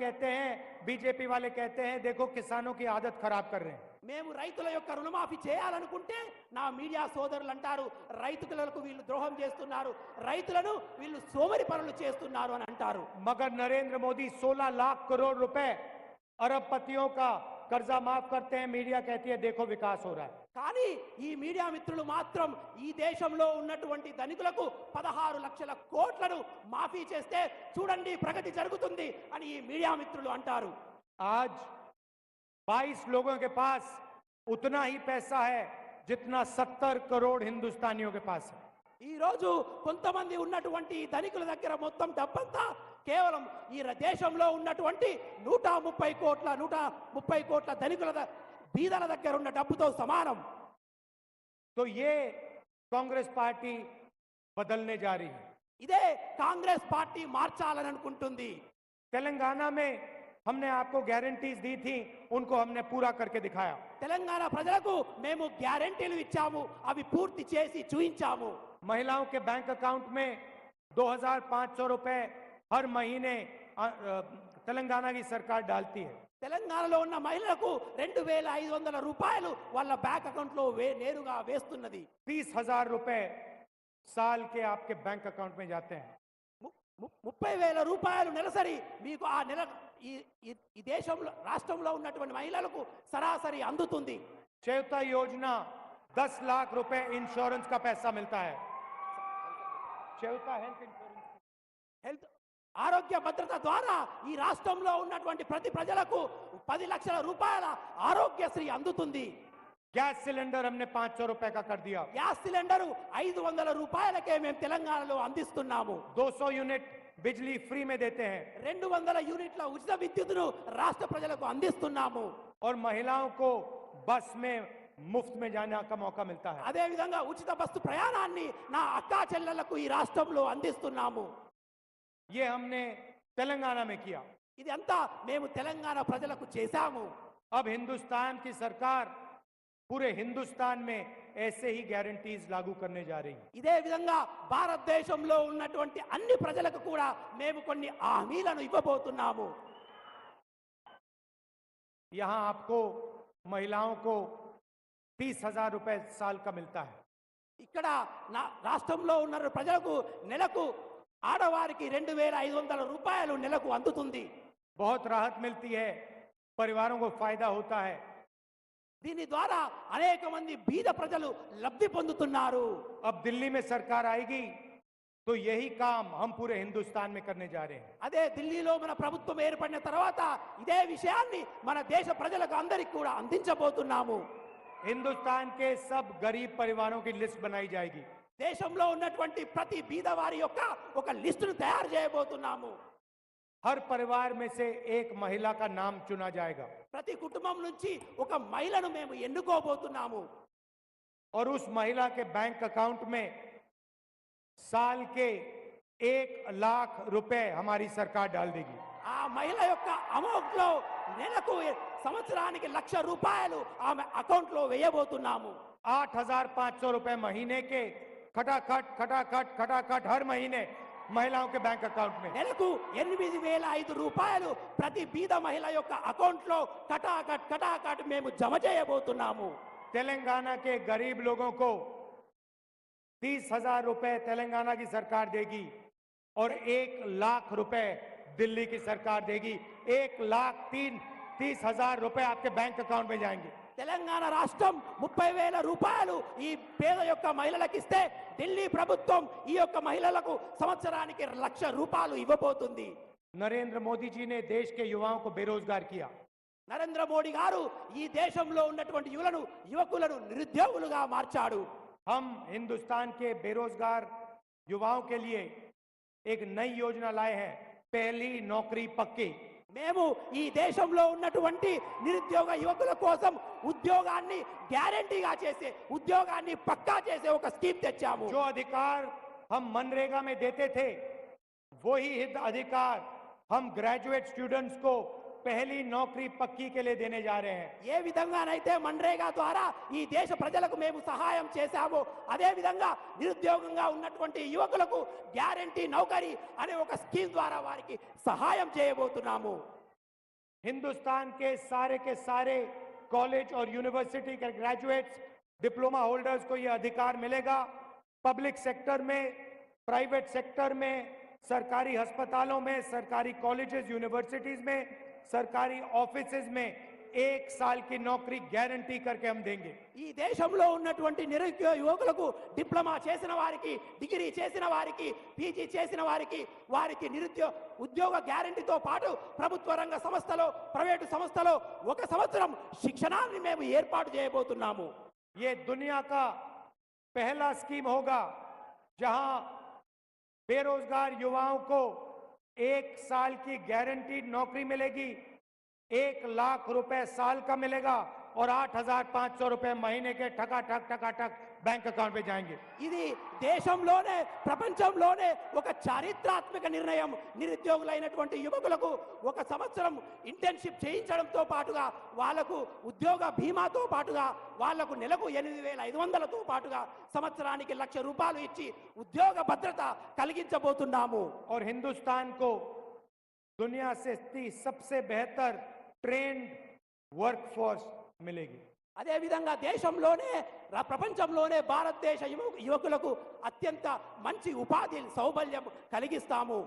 कहते हैं, बीजेपी वाले कहते हैं देखो किसानों की आदत खराब कर रहे हैं। మేము రైతుల యొక్క రుణమాఫీ చేయాలనుకుంటే నా మీడియా సోదరులు అంటారు రైతులకు వీళ్ళు ద్రోహం చేస్తున్నారు, రైతులను వీళ్ళు సోమరి పనులు చేస్తున్నారు అని అంటారు. मगर नरेंद्र मोदी 16 लाख करोड़ रुपए अरबपतियों का कर्जा माफ करते हैं, मीडिया कहती है देखो विकास हो रहा है। కానీ ఈ మీడియా మిత్రులు మాత్రం ఈ దేశంలో ఉన్నటువంటి ధనికులకు 16 లక్షల కోట్లను మాఫీ చేస్తే చూడండి ప్రగతి జరుగుతుంది అని ఈ మీడియా మిత్రులు అంటారు. आज 22 लोगों के पास उतना ही पैसा है जितना 70 करोड़ हिंदुस्तानियों के पास है। ఈ రోజు కొంతమంది ఉన్నటువంటి ధనికుల దగ్గర మొత్తం డబ్బంతా కేవలం ఈ దేశంలో ఉన్నటువంటి 130 కోట్ల ధనికుల బీదల దగ్గర ఉన్న డబ్బుతో సమానం. तो ये कांग्रेस पार्टी बदलने जा रही है. ఇదే కాంగ్రెస్ పార్టీ మార్చాలని అనుకుంటుంది. तेलंगाना में हमने आपको गारंटीज दी थी, उनको हमने पूरा करके दिखाया. తెలంగాణ ప్రజలకు మేము గ్యారెంటీలు ఇచ్చాము, అవి పూర్తి చేసి చూయించాము. महिलाओं के बैंक अकाउंट में 2500 रुपए हर महीने तेलंगाना की सरकार डालती है. తెలంగాణలో ఉన్న మహిళలకు 2500 రూపాయలు వాళ్ళ బ్యాంక్ అకౌంట్ లో నేరుగా వేస్తున్నది. 30,000 रुपए साल के आपके बैंक अकाउंट में जाते हैं. 30,000 రూపాయలు నెలసరి మీకు ఆ నెల ఈ దేశంలో రాష్ట్రంలో ఉన్నటువంటి మహిళలకు సరాసరి అందుతుంది. चौथा योजना 10 लाख रुपए इंश्योरेंस का पैसा मिलता है. चौथा हेल्थ इंश्योरेंस, హెల్త్ ఆరోగ్య భద్రత ద్వారా ఈ రాష్ట్రంలో ఉన్నటువంటి ప్రతి ప్రజలకు 10 లక్షల రూపాయల ఆరోగ్యశ్రీ అందుతుంది. गैस सिलेंडर हमने 500 रुपए का कर दिया. గ్యాస్ సిలిండర్ 500 రూపాయలకే మేము తెలంగాణలో అందిస్తున్నాము. 200 यूनिट बिजली फ्री में देते हैं 200 యూనిట్ల ఉచిత విద్యుత్తును రాష్ట్ర ప్రజలకు అందిస్తున్నాము. और महिलाओं को बस में मुफ्त में जाने का मौका मिलता है. అదే విధంగా ఉచిత బస్సు ప్రయాణాన్ని నా అక్కా చెల్లెళ్లకు ఈ రాష్ట్రంలో అందిస్తున్నాము. ये हमने तेलंगाना में किया. ఇది అంతా మేము తెలంగాణ ప్రజలకు చేశాము. अब हिंदुस्तान की सरकार पूरे हिंदुस्तान में ऐसे ही गारंटीज लागू करने जा रही है. ఇదే విధంగా భారతదేశంలో ఉన్నటువంటి అన్ని ప్రజలకు కూడా మేము కొన్ని హామీలను ఇవ్వబోతున్నాము. यहाँ आपको महिलाओं को 30,000 रुपए साल का मिलता है. ఇక్కడ నా రాష్ట్రంలో ఉన్న ప్రజలకు నెలకు ఆడవారికి 2500 రూపాయలు నెలకు అందుతుంది. बहुत राहत मिलती है, परिवारों को फायदा होता है. దీని ద్వారా అనేక మంది బీద ప్రజలు లబ్ధి పొందుతున్నారు. अब दिल्ली में सरकार आएगी तो यही काम हम पूरे हिंदुस्तान में करने जा रहे हैं. అదే ఢిల్లీలో మన ప్రభుత్వం ఏర్పడిన తర్వాత ఇదే విషయాన్ని మన దేశ ప్రజలకు అందరికీ కూడా అందించబోతున్నాము. हिंदुस्तान के सब गरीब परिवारों की लिस्ट बनाई जाएगी. దేశంలో ఉన్నటువంటి ప్రతి బీద వారి యొక్క ఒక లిస్టును తయారు చేయబోతున్నాము. हर परिवार में से एक महिला का नाम चुना जाएगा ప్రతి కుటుంబం నుంచి ఒక మహిళను మేము ఎన్నుకోబోతున్నాము. और उस महिला के बैंक अकाउंट में साल के 1 लाख रुपए हमारी सरकार डाल देगी. ఆ మహిళ యొక్క అమౌంట్ లో నెలకు సంవత్సరానికి 1,00,000 రూపాయలు ఆమె అకౌంట్ లో వేయబోతున్నాము. 8,500 रुपए महीने के खटाखट खटाखट खटाखट हर महीने महिलाओं के बैंक अकाउंट में. నెలకు 8,500 రూపాయలు ప్రతి బీద మహిళ యొక్క అకౌంట్ లో కటాకట్ మేము జమ చేయబోతున్నాము. तेलंगाना के गरीब लोगों को 30,000 रुपए तेलंगाना की सरकार देगी और 1 लाख रुपए दिल्ली की सरकार देगी. 1,30,000 रुपए आपके बैंक अकाउंट में जाएंगे. తెలంగాణ రాష్ట్రం 30,000 రూపాయలు ఈ పేద యొక్క మహిళలకు ఇస్తే ఢిల్లీ ప్రభుత్వం ఈ యొక్క మహిళలకు సంవత్సరానికి 1,00,000 రూపాయలు ఇవ్వబోతుంది. नरेंद्र मोदी जी ने देश के युवाओं को बेरोजगार किया. నరేంద్ర మోడీ గారు ఈ దేశంలో ఉన్నటువంటి యువకులను నిరుద్యోగులుగా మార్చాడు. हम हिंदुस्तान के बेरोजगार युवाओं के लिए एक नई योजना लाए हैं, पहली नौकरी पक्की. మేము ఈ దేశంలో ఉన్నటువంటి నిరుద్యోగ యువకుల కోసం ఉద్యోగాన్ని గ్యారెంటీగా చేసే ఉద్యోగాన్ని పక్కా చేసే ఒక స్కీమ్ తెచ్చాము. जो अधिकार हम मनरेगा में देते थे वही अधिकार हम ग्रेजुएट स्टूडेंट्स को पहली नौकरी पक्की के लिए देने जा रहे हैं. ఏ విధంగానైతే మన్రేగా ద్వారా ఈ దేశ ప్రజలకు మేము సహాయం చేశామో అదే విధంగా నిరుద్యోగంగా ఉన్నటువంటి యువకులకు గ్యారెంటీ నౌకరీ అనే ఒక స్కీమ్ ద్వారా వారికి సహాయం చేయబోతున్నాము. हिंदुस्तान के सारे कॉलेज और यूनिवर्सिटी के ग्रेजुएट्स, डिप्लोमा होल्डर्स को यह अधिकार मिलेगा। पब्लिक सेक्टर में, प्राइवेट सेक्टर में, सरकारी अस्पतालों में, सरकारी कॉलेजेस, यूनिवर्सिटीज में, सरकारी ऑफिसेज में 1 साल की नौकरी गारंटी करके हम देंगे। ఈ దేశంలో ఉన్నటువంటి నిరుద్యోగ యువకులకు డిప్లొమా చేసిన వారికి, డిగ్రీ చేసిన వారికి, పీజీ చేసిన వారికి, వారికి ఉద్యోగ గ్యారెంటీతో పాటు ప్రభుత్వ రంగ సంస్థలో, ప్రైవేటు సంస్థలో 1 సంవత్సరం శిక్షణాన్ని మేము ఏర్పాటు చేయబోతున్నాము। ये दुनिया का पहला स्कीम होगा जहां बेरोजगार युवाओं को 1 साल की गारंटीड नौकरी मिलेगी, 1 लाख रुपए साल का मिलेगा और 8,500 रुपए महीने के ठकाठक बैंक अकाउंट में जाएंगे। ఇది దేశంలోనే ప్రపంచంలోనే ఒక చారిత్రాత్మక నిర్ణయం। నిరుద్యోగులైనటువంటి యువకులకు 1 సంవత్సరం ఇంటర్న్షిప్ చేయించడంతో పాటుగా, వాళ్లకు ఉద్యోగ బీమాతో పాటుగా, వాళ్లకు నెలకు 8,500తో పాటుగా సంవత్సరానికి 1,00,000 రూపాయలు ఇచ్చి ఉద్యోగ భద్రత కలిగించబోతున్నాము। और हिंदुस्तान को दुनिया से सबसे बेहतर ट्रेन्ड वर्कफोर्स मिलेगी। అదే విధంగా దేశంలోనే ప్రపంచంలోనే భారతదేశ యువకులకు అత్యంత మంచి ఉపాధి సౌబల్యం కలిగిస్తాము।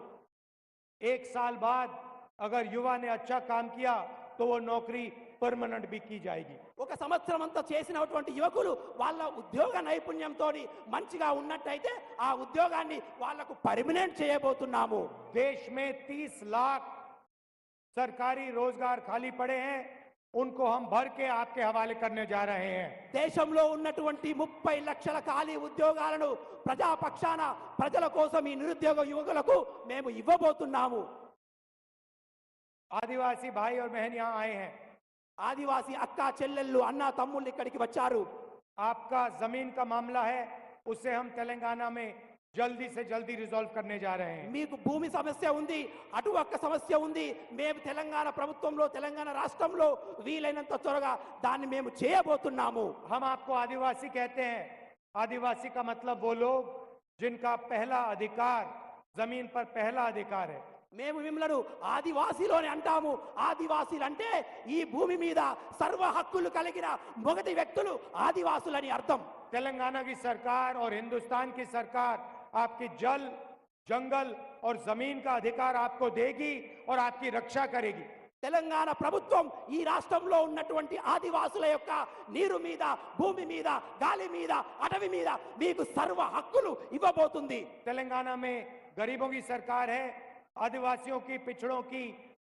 1 साल बाद अगर युवा ने अच्छा काम किया तो वो नौकरी परमानेंट भी की जाएगी। 1 సంవత్సరం అంతా చేసినటువంటి యువకులు వాళ్ళ ఉద్యోగ నైపుణ్యంతో మంచిగా ఉన్నట్టయితే ఆ ఉద్యోగాన్ని వాళ్ళకు పర్మనెంట్ చేయబోతున్నాము। देश में 30 लाख सरकारी रोजगार खाली पड़े हैं, उनको हम भर के आपके हवाले करने जा रहे हैं। దేశంలో ఉన్నటువంటి 30 లక్షల ఖాళీ ఉద్యోగాలను ప్రజాపక్షాన ప్రజల కోసం ఈ నిరుద్యోగ యువకులకు మేము ఇవ్వబోతున్నాము। आदिवासी भाई और बहन यहाँ आए हैं। ఆదివాసీ అక్క చెల్లెళ్ళు, అన్న తమ్ముళ్ళు ఇక్కడికి వచ్చారు। आपका जमीन का मामला है, उसे हम तेलंगाना में जल्दी से जल्दी रिजॉल्व करने जा रहे हैं। మీకు భూమి సమస్య ఉంది, అటు ఒక్క సమస్య ఉంది, మేము తెలంగాణ ప్రభుత్వంలో, తెలంగాణ రాష్ట్రంలో వీలైనంత త్వరగా దాన్ని మేము చేయబోతున్నాము। हम आपको आदिवासी कहते हैं। आदिवासी का मतलब वो लोग जिनका पहला अधिकार, जमीन पर पहला अधिकार है। మేము మిమ్మలను ఆదివాసీలోనే అంటాము। ఆదివాసీలు అంటే ఈ భూమి మీద సర్వ హక్కులు కలిగిన మొదటి వ్యక్తులు ఆదివాసులని అర్థం। तेलंगाना की सरकार और हिंदुस्तान की सरकार आपकी जल, जंगल और जमीन का अधिकार आपको देगी और आपकी रक्षा करेगी। తెలంగాణ ప్రభుత్వం ఈ రాష్ట్రంలో ఉన్నటువంటి ఆదివాసుల యొక్క నీరు మీద, భూమి మీద, గాలి మీద, అటవీ మీద మీకు సర్వ హక్కులు ఇవ్వబోతుంది। तेलंगाना में गरीबों की सरकार है, आदिवासियों की, पिछड़ों की,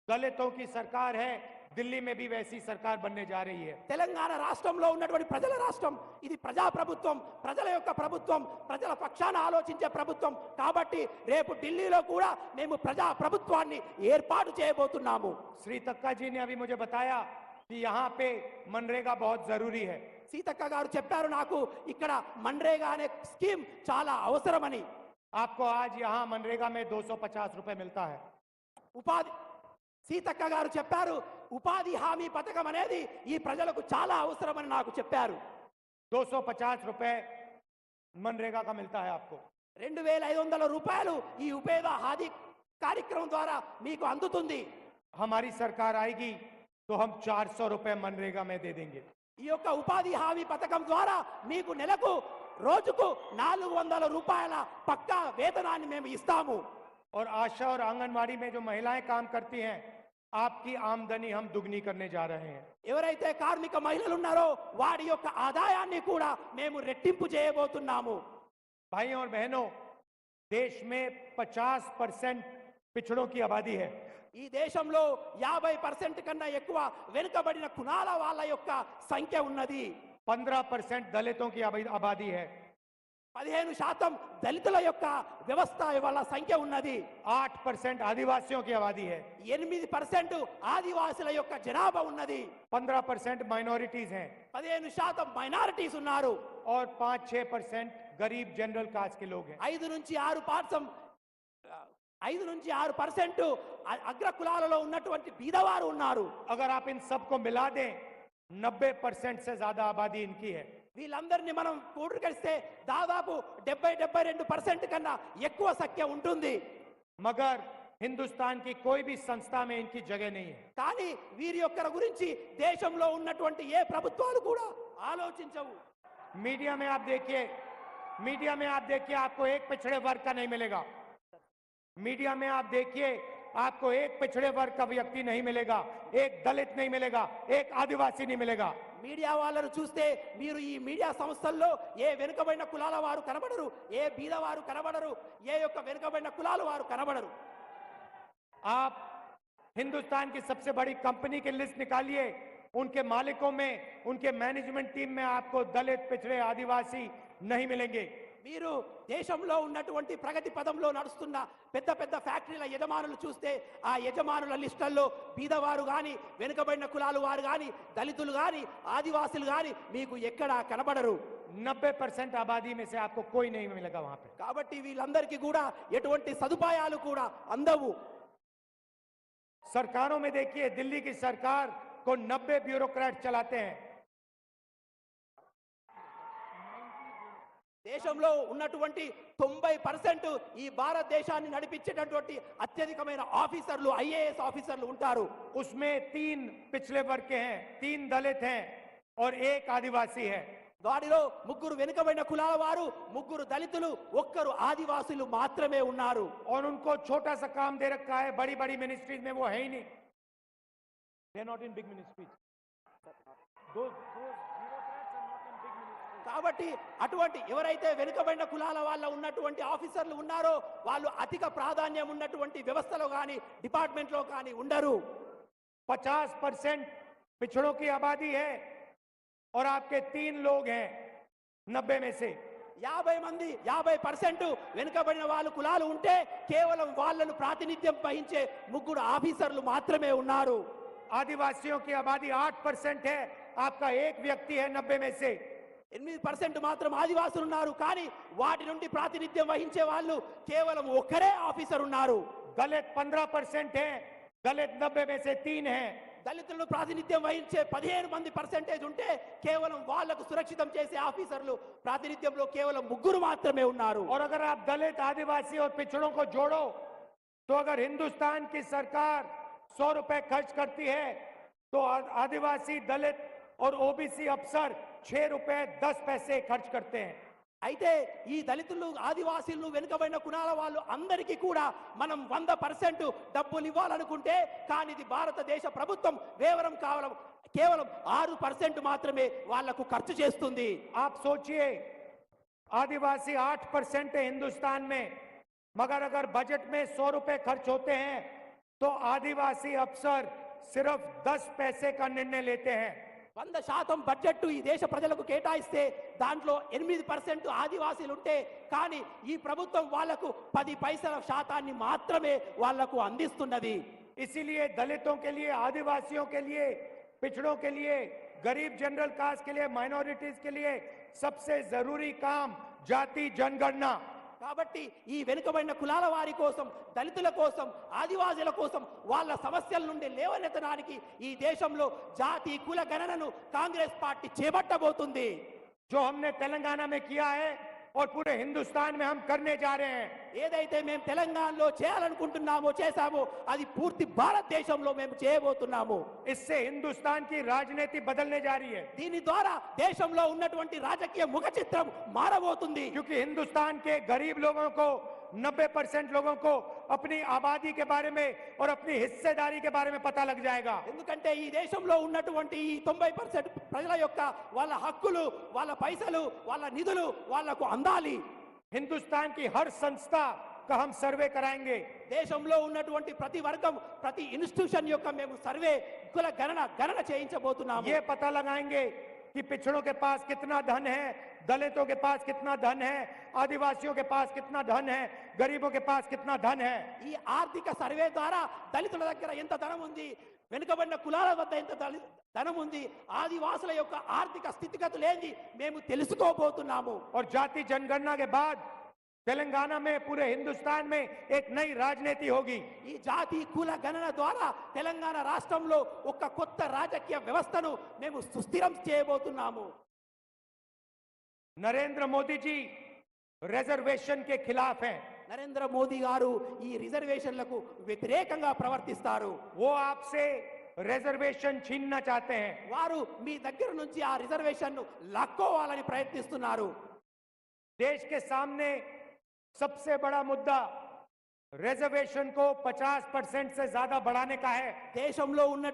दलितों की सरकार है। दिल्ली में भी वैसी सरकार बनने जा रही है। తెలంగాణ రాష్ట్రంలో ఉన్నటువంటి ప్రజల రాష్ట్రం, ఇది ప్రజా ప్రభుత్వం, ప్రజల యొక్క ప్రభుత్వం, ప్రజల పక్షాన ఆలోచించే ప్రభుత్వం కాబట్టి రేపు ఢిల్లీలో కూడా మేము ప్రజా ప్రభుత్వాన్ని ఏర్పాటు చేయబోతున్నాము। श्री तक्का जी ने अभी मुझे बताया कि यहाँ पे मनरेगा बहुत जरूरी है। సీతక్క గారు చెప్పారు నాకు, ఇక్కడ మన్రేగా అనే స్కీమ్ చాలా అవసరమని। आपको आज यहाँ मनरेगा में 250 रुपए मिलता है। ఉపాధి సీతక్క గారు చెప్పారు, ఉపాధి హామీ పథకం అనేది ఈ ప్రజలకు చాలా అవసరమని నాకు చెప్పారు। 250 रुपए मनरेगा का मिलता है आपको। 2,500 రూపాయలు ఈ ఉపాధి హామీ కార్యక్రమం ద్వారా మీకు అందుతుంది। हमारी सरकार आएगी तो हम 400 रुपए मनरेगा में दे देंगे। ఈ యొక్క ఉపాధి హామీ పథకం ద్వారా మీకు నెలకు, రోజుకు 400 రూపాయల పక్కా వేతనాన్ని మేము ఇస్తాము। और आशा और आंगनवाड़ी में जो महिलाएं काम करती हैं, आपकी आमदनी हम दुगनी करने जा रहे हैं। ఎవరైతే కార్మిక మహిళలు ఉన్నారో వారి యొక్క ఆదాయాన్ని కూడా మేము రెట్టింపు చేయబోతున్నాము। भाइयों और बहनों, देश में 50% पिछड़ों की आबादी है। ఈ దేశంలో 50% కన్నా ఎక్కువ వెనుకబడిన కులాల వాళ్ళ యొక్క సంఖ్య ఉన్నది। 15% दलितों की आबादी है। 15% దళితుల యొక్క వ్యవస్థ వాళ్ళ సంఖ్య ఉన్నది। 8% आदिवासियों की आबादी है। 8% ఆదివాసుల యొక్క జనాభా ఉన్నది। 15% माइनॉरिटीज हैं 15% మైనారిటీస్ ఉన్నారు। और 5-6% गरीब जनरल कास्ट के लोग हैं। 5-6% అగ్ర కులాలలో ఉన్నటువంటి బీదవారు ఉన్నారు। अगर आप इन सबको मिला दें, 90% से ज्यादा आबादी इनकी है। వీళ్ళందరినీ మనం కూడగలిస్తే దాదాపు 70-72% కన్నా ఎక్కువ సంఖ్య ఉంటుంది। मगर हिंदुस्तान की कोई भी संस्था में इनकी जगह नहीं है। కానీ వీరి యొక్క గురించి దేశంలో ఉన్నటువంటి ఏ ప్రభుత్వాలు కూడా ఆలోచించవు. मीडिया में आप देखिए आपको एक पिछड़े वर्ग का नहीं मिलेगा। मीडिया में आप देखिए आपको एक पिछड़े वर्ग का व्यक्ति नहीं मिलेगा, एक दलित नहीं मिलेगा, एक आदिवासी नहीं मिलेगा। మీడియా వాళ్ళను చూస్తే మీరు ఈ మీడియా సంస్థల్లో ఏ వెనుకబడిన కులాల వారు కనబడరు, ఏ బీదవారు కనబడరు, ఏ యొక్క వెనుకబడిన కులాల వారు కనబడరు. आप हिंदुस्तान की सबसे बड़ी कंपनी की लिस्ट निकालिए, उनके मालिकों में, उनके मैनेजमेंट टीम में आपको दलित, पिछड़े, आदिवासी नहीं मिलेंगे। మీరు దేశంలో ఉన్నటువంటి ప్రగతి పదంలో నడుస్తున్న పెద్ద పెద్ద ఫ్యాక్టరీల యజమానులు చూస్తే ఆ యజమానుల లిస్టుల్లో బీదవారు గాని, వెనుకబడిన కులాలు వారు గాని, దళితులు గాని, ఆదివాసులు గాని మీకు ఎక్కడా కనబడరు. 90% आबादी में से आपको कोई नहीं मिलेगा वहां पे। కాబట్టి వీళ్ళందరికీ కూడా ఎటువంటి సదుపాయాలు కూడా అందవు. सरकारों में देखिए, दिल्ली की सरकार को 90 ब्यूरोक्रेट चलाते हैं। దేశంలో ఉన్నటువంటి 90% ఈ భారతదేశాన్ని నడిపించేటటువంటి అత్యధికమైన ఆఫీసర్లు, ఐఏఎస్ ఆఫీసర్లు ఉంటారు. उसमें 3 पिछले वर्ग के हैं, 3 दलित हैं और 1 आदिवासी है। వారిలో 3 వెనుకబడిన కులాల వారు, 3 దళితులు, 1 ఆదివాసులు మాత్రమే ఉన్నారు. और उनको छोटा सा काम दे रखा है, बड़ी बड़ी मिनिस्ट्रीज में वो है ही नहीं। They not in big ministries. కాబట్టి అటువంటి ఎవరైతే వెనుకబడిన కులాల వాళ్ళ ఉన్నటువంటి ఆఫీసర్లు ఉన్నారో వాళ్ళు అధిక ప్రాధాన్యం ఉన్నటువంటి వ్యవస్థలో కానీ డిపార్ట్మెంట్లో కానీ ఉండరు. 50% पिछड़ों की आबादी है और आपके 3 लोग हैं 90 में से। 50% వెనుకబడిన వాళ్ళు కులాలు ఉంటే కేవలం వాళ్ళను ప్రాతినిధ్యం వహించే 3 ఆఫీసర్లు మాత్రమే ఉన్నారు. आदिवासियों की आबादी 8% है, आपका 1 व्यक्ति है 90 में से। 8% మాత్రం ఆదివాసులు ఉన్నారు, కానీ వాటి నుండి ప్రాతినిధ్యం వహించే వాళ్ళు కేవలం 1 ఆఫీసర్ ఉన్నారు. दलित 15% है, दलित 90 में से 3 हैं। దళితులను ప్రాతినిధ్యం వహించే 15% ఉంటే కేవలం వాళ్లకు సురక్షితం చేసే ఆఫీసర్లు ప్రాతినిధ్యంలో కేవలం 3 మాత్రమే ఉన్నారు. और अगर आप दलित, आदिवासी और पिछड़ों को जोड़ो तो अगर हिंदुस्तान की सरकार 100 रुपए खर्च करती है तो आदिवासी, दलित और ओबीसी अफसर 6 रुपए 10 पैसे खर्च करते हैं। అయితే ఈ దళితులు, ఆదివాసీలు, వెనుకబడిన కులాల వాళ్ళు అందరికీ కూడా మనం 100% డబ్బులు ఇవ్వాలనుకుంటే కానీ ఇది భారతదేశ ప్రభుత్వం కేవలం 6% మాత్రమే వాళ్లకు ఖర్చు చేస్తుంది. आप सोचिए, आदिवासी 8% है हिंदुस्तान में, मगर अगर बजट में 100 रुपए खर्च होते हैं तो आदिवासी अफसर सिर्फ 10 पैसे का निर्णय लेते हैं। 100% బడ్జెట్ ఈ దేశ ప్రజలకు కేటాయిస్తే దాంట్లో 8% ఆదివాసీలు ఉంటే కానీ ఈ ప్రభుత్వం వాళ్లకు 10 పైసల శాతాన్ని మాత్రమే వాళ్లకు అందిస్తున్నది. इसीलिए दलितों के लिए, आदिवासियों के लिए, पिछड़ों के लिए, गरीब जनरल कास्ट के लिए, माइनॉरिटीज के लिए सबसे जरूरी काम जाति जनगणना। కాబట్టి ఈ వెనుకబడిన కులాల వారి కోసం, దళితుల కోసం, ఆదివాసీల కోసం వాళ్ళ సమస్యల నుండి లేవనెత్తడానికి ఈ దేశంలో జాతి కుల గణనను కాంగ్రెస్ పార్టీ చేపట్టబోతుంది. जो हमने तेलंगाना में किया है और पूरे हिंदुस्तान में हम करने जा रहे हैं, ఏదైతే మేము తెలంగాణలో చేయాలనుకుంటున్నామో చేశామో అది పూర్తి భారతదేశంలో మేము చేయబోతున్నాము. इससे हिंदुस्तान की राजनीति बदलने जा रही है, దీని ద్వారా దేశంలో ఉన్నటువంటి రాజకీయ ముఖ చిత్రం మారబోతుంది. क्योंकि हिंदुस्तान के गरीब लोगों को, 90% लोगों को अपनी आबादी के बारे में और अपनी हिस्सेदारी के बारे में पता लग जाएगा. ఎందుకంటే ఈ దేశంలో ఉన్నటువంటి ఈ 90% ప్రజల యొక్క వాళ్ళ హక్కులు, వాళ్ళ పైసలు, వాళ్ళ నిధులు వాళ్ళకు అందాలి. हिंदुस्तान की हर संस्था का हम सर्वे कराएंगे. దేశంలో ఉన్నటువంటి ప్రతి వర్గం, ప్రతి ఇన్స్టిట్యూషన్ యొక్క మేము సర్వే కుల గణన చేయించబోతున్నాము. ये पता लगाएंगे कि पिछड़ों के पास कितना धन है, दलितों के पास कितना धन है, आदिवासियों के पास कितना धन है, गरीबों के पास कितना धन है. ఈ ఆర్థిక సర్వే ద్వారా దళితుల దగ్గర ఎంత ధనం ఉంది, వెనుకబడిన కులాల వద్ద ఎంత ధనం ఉంది, ఆదివాసుల యొక్క ఆర్థిక స్థితిగతులు ఏంది మేము తెలుసుకోబోతున్నాము. और जाति जनगणना के बाद तेलंगाना में, पूरे हिंदुस्तान में एक नई राजनीति होगी. ఈ జాతి కుల గణన ద్వారా తెలంగాణ రాష్ట్రంలో ఒక కొత్త రాజకీయ వ్యవస్థను మేము సుస్థిరం చేయబోతున్నాము. नरेंद्र मोदी जी रिजर्वेशन के खिलाफ हैं. నరేంద్ర మోదీ గారు ఈ రిజర్వేషన్లకు వ్యతిరేకంగా ప్రవర్తిస్తారు. वो आपसे रिजर्वेशन छीनना चाहते हैं. వారు మీ దగ్గర నుంచి ఆ రిజర్వేషన్ ను లాక్కోవాలని ప్రయత్నిస్తున్నారు. देश के सामने सबसे बड़ा मुद्दा रिजर्वेशन को 50% से ज्यादा बढ़ाने का है. దేశంలో ఉన్న